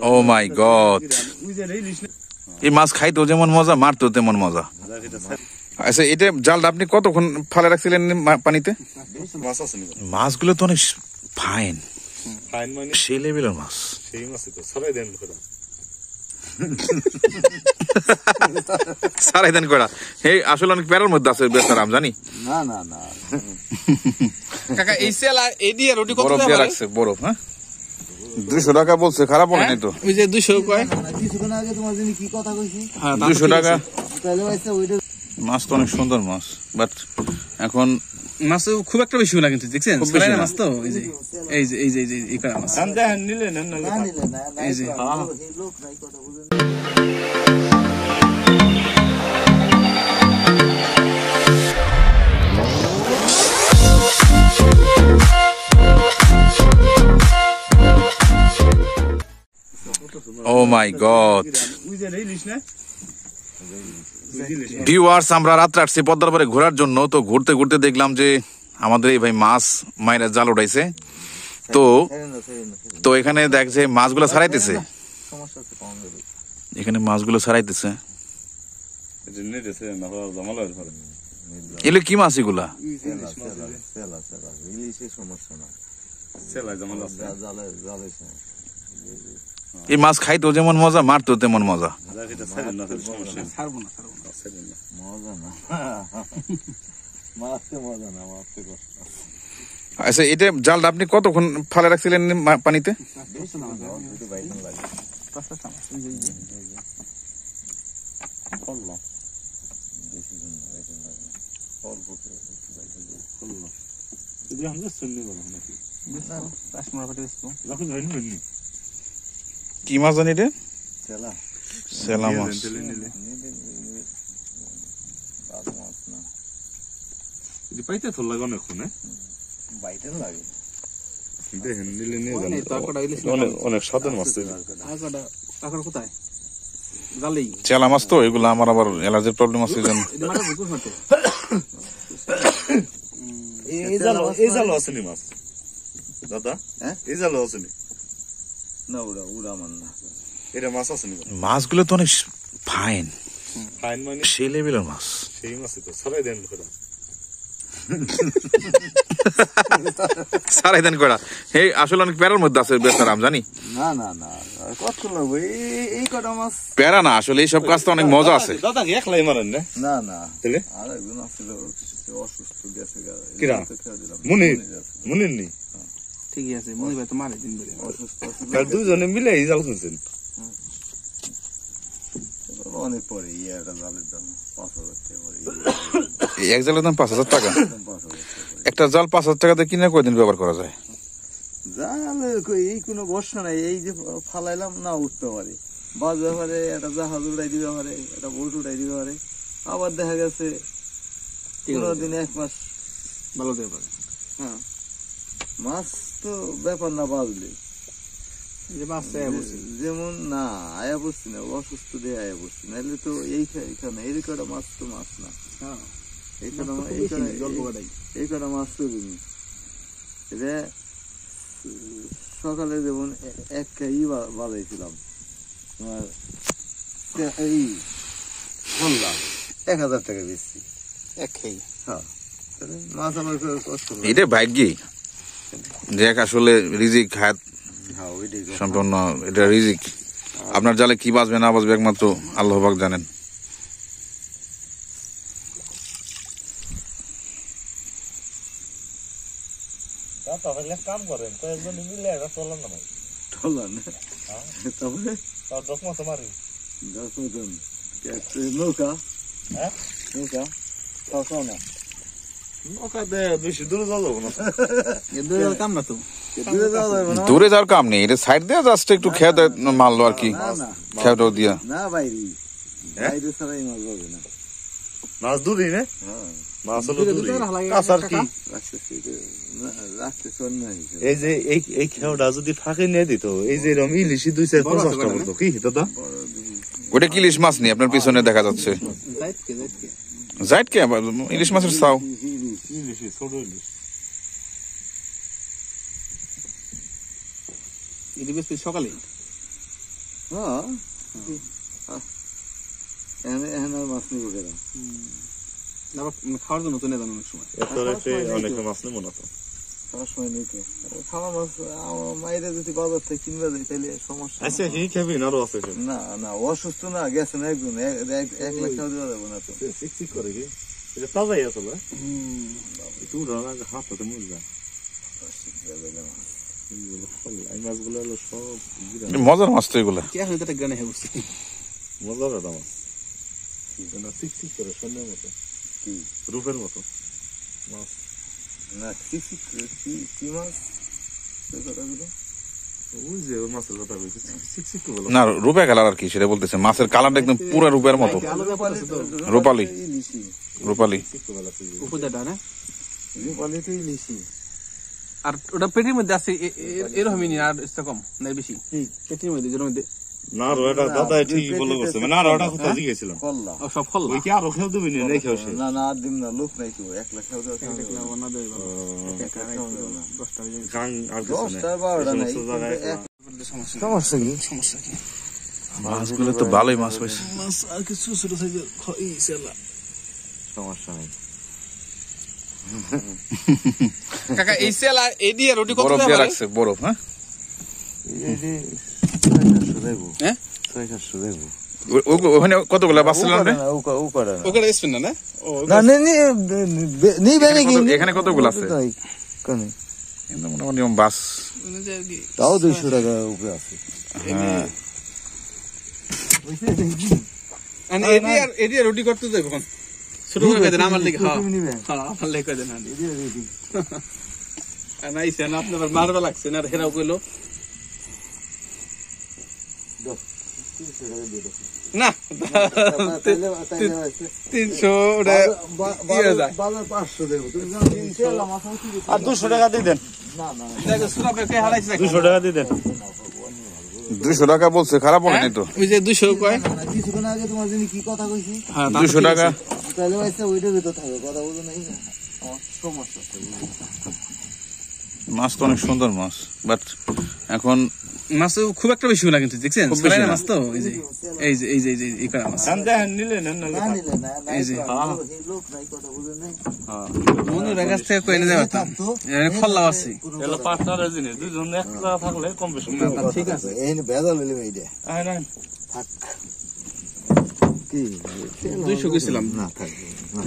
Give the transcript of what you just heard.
ও মাই god, এই মাছ খাইতো যেমন মজা, মারতো তেমন মজা। আচ্ছা, এটা জালটা আপনি কতক্ষণ ফালে রাখছিলেন পানিতে? মাছগুলো তো অনেক ফাইন, সেই লেভেলের মাছ। সারাই দেন করা, এই আসলে অনেক প্যারার মধ্যে আছে বেচারা, আমি জানি। না না না কাকা, এই সেলা এই দিয়ে রুটি কত বরফ দিয়ে রাখছে, বরফ। হ্যাঁ, 200 টাকা বলছে, খারাপ বলে নাই তো। ওই যে 200 কয়, কিছুক্ষণ আগে তোমার জন্য কি কথা কইছি? 200 টাকা। তাহলে ভাইসা ওইটা মাছ তো অনেক সুন্দর মাছ, বাট এখন মাছ খুব একটা বেশি না, কিন্তু দেখছেন সালাইনা মাছ তো। এই যে এই যে এই যে এই করা মাছ নিলে না এই যে লোক নাই কথা বলেন। ও মাই গড ভিউয়ার্স, আমরা রাত্রে আসছি পদ্মার পাড়ে ঘোরার জন্য। তো ঘুরতে ঘুরতে দেখলাম যে আমাদের এই ভাই মাছ মায়েরা জাল উঠাইছে। তো এখানে দেখছে মাছগুলো ছাড়াইতেছে, এখানে মাছগুলো ছাড়াইতেছে। এগুলো কি মাছ? এগুলা এই মাছ খাইতো যেমন মজা, মারতো তেমন মজা। আচ্ছা, এটা জালটা আপনি কতক্ষণ ফালে রাখছিলেন পানিতে? কি মাছ জানি রে? সেলা মাছ। পাইতে তো লাগে অনেকক্ষণ, অনেক স্বাদের মাছ। চেলা মাছ তো এগুলো, আমার আবার অ্যালার্জির প্রবলেম আছে। এই জাল আসেনি মাছ দাদা, এই জাল আসেনি না, ওরা ওরা মান না, এটা মাছ আসেনি। মাছগুলো তো অনেক ফাইন, ফাইন মানে সেই লেভেলের মাছ। সেই মাছ তো সারাই দেন করা, সারাই দেন করা, এই আসলে অনেক প্যারার মধ্যে আছে বেচারা, আমি জানি। না না না কত লাগবে এই কটা মাছ? প্যারা না, আসলে এইসব কাজ তো অনেক মজা আছে। দাদা কি একলাই মারেন না? না না, তাহলে আর একজন আসছিল অসুস্থ, গেছে কিরা মুনির নি ঠিকই আছে, মনে হয় তো মারে দিন ধরে অসুস্থ দুজনে মিলে এই জাল খুঁজছেন। অনেক পরে একটা জালের দাম 5,000 টাকা করে। এক জালের দাম 5,000 টাকা। একটা জাল 5,000 টাকাতে কিনে কয়দিন ব্যবহার করা যায়? জালে এই কোনো ভরসা নাই, এই যে ফালাইলাম না উঠতে পারে, বাজতে পারে, একটা জাহাজ উড়াই দিতে পারে, একটা বোট উড়াই দিতে পারে, আবার দেখা গেছে 15 দিন 1 মাস ভালো যেতে পারে। হ্যাঁ, মাছ তো ব্যাপার না বাজলে, যেমন না আয়া বসছি না, অসুস্থ দিয়ে আয়া বসছি, নাহলে তো এইখানে এই কটা মাছ তো মাছ না। এই কটা মাছ চলিনি। সকালে যেমন একটা বাজাইছিলাম তোমার, এই 1,000 টাকা বেশি হ্যাঁ, মাছ আমার কষ্ট। এটা ভাগ্যি যে আসলে রিজিক খাত সম্পূর্ণ, এটা রিজিক। আপনার জালে কি বাঁচবে না বাঁচবে একমাত্র আল্লাহ পাক জানেন। কাম করেন কয়েকজন মিলে একটা চলান না ভাই, চলান তারপরে 10 মাস মারি 10 জন নৌকা, নৌকা খাও না, নৌকা দে বেশি দূরে যাবো না, দূরে কাম না তো, দূরে যাওয়ার কাম নেই, এটা সাইড দিয়ে জাস্ট একটু খেয়ে দেয় মারলো আর কি, খেয়াটাও দিয়া। না বাইরে বাইরে ছাড়াই মাছ যাবে না, মাছ দূরে না, মাছ হলো দূরে কাছার কি এই যে এই খেয়াটা যদি ফাঁকে নিয়ে দিত, এই যে এরকম ইলিশি 250-50 টাকা পড়তো কি দাদা? ওটা কি ইলিশ মাছ নেই আপনার পিছনে দেখা যাচ্ছে? জাইট কে ইলিশ মাছের চাও? ছোট ইলিশ সকালে হ্যাঁ এখন আর মাছ নিব কেন আবার খাওয়ার জন্য তো নেই অনেক সময়। এত রাতে অনেক মাছ নেব না তো। খাওয়ার সময় নিতে খাওয়া মাছ আমার মায়েরা যদি বাজার থেকে কিনবে যায় তাহলে সমস্যা। আচ্ছা কি খাবি আরো আছে? না না অসুস্থ না গেছে না একজন 1 লাখ টাকা দেওয়া যাবে না তো। সিক করে কি এটা তাজাই আছে না? তুই রানা হাতে মুজ যা এই মাছগুলো হলো সব মজার মাছ তো এগুলা। কি আসলে এটা গানে বসছি মজার একটা মাছ। না সিক করে সোনার মতো কি রূপের মতো মাছ না কি মাছ এই কথাগুলো ওই যে ওই মাছের কথা বলছি সিক বলো না রূপে কালার আর কি সেটা বলতেছে, মাছের কালারটা একদম পুরো রূপের মতো। রূপালী ইলিশি রূপালী উপদাটা না রূপালী তো ইলিশি। আর ওটা পেটির মধ্যে আছে এরকমই নি আর কম নাই বেশি পেটির মধ্যে যের মধ্যে না রোটা দাদা ঠিক বলে গেছে মানে আর ওটা কথা জিজ্ঞেসছিলাম কল্লা ও সব ফল ওই কি আর খেয়ে দিবি না রেখে আসে না না আর দিন না লোক নাই তো 1 লাখ টাকা দেওয়া না দেয় গাং আর কিছু 10টা 12টা নাই সমস্যা কি মাছগুলো তো ভালোই মাছ পাইছে। মাছ আর কিছু ছোট সাইজের ইসেলা সমস্যা নাই। কাকা এই সেলা এই দিয়ে রুটি কত বরফ দিয়ে দেয় রাখছে, বরফ। হ্যাঁ এই যে 600 দেবো হ্যাঁ 600 দেবো ওখানে কতগুলা বাঁচছিলাম রে? ও করে না ওকে স্পিন না ও না নি বেনে কি এখানে কতগুলো আছে? কোনে কিন্তু মোটামুটি বাস তাও 200 টাকা উপরে আছে। হ্যাঁ আর এডি রুটি করতে দেব কোন ছোট করে দেন আমার দিকে হ্যাঁ হ্যাঁ আমার লেগে দেন আর নাই সেনা আপনার মারবা লাগছে না হেরাও কইলো না 300 ওটা বাজার 500 দেবো তুমি জানো ইনশাআল্লাহ মাছ আর 200 টাকা দিয়ে দেন না না দেখো সুরা কে হারাইছে 200 টাকা দিয়ে দেন 200 টাকা বলছে, খারাপ বলেনি তো। ওই যে 200 কয় না কিছুক্ষণ আগে তোমার জন্য কি কথা কইছি হ্যাঁ 200 টাকা তাহলে ভাইসা ওইটার ভিতর থাকবে কথা বলো নাই আমার সমস্যা আছে। মাছ তো অনেক সুন্দর মাছ, বাট এখন মাছ খুব একটা বেশি না কিন্তু দেখছেন খুব বেশি সালাইনা না। মাছ তো এই যে এই করা মাছ নিলে নেন না নিলে না এই যে লোক নাই কথা বলে নাই মনুর কাছ থেকে কইনে যাওয়া খল্লা আছে এলো পার্টনার জিনিস দুইজন একলা থাকলে কম বেশি ঠিক আছে এই ভেজাল হইলে এইটা আয় না থাক কি 200 কইছিলাম না থাক না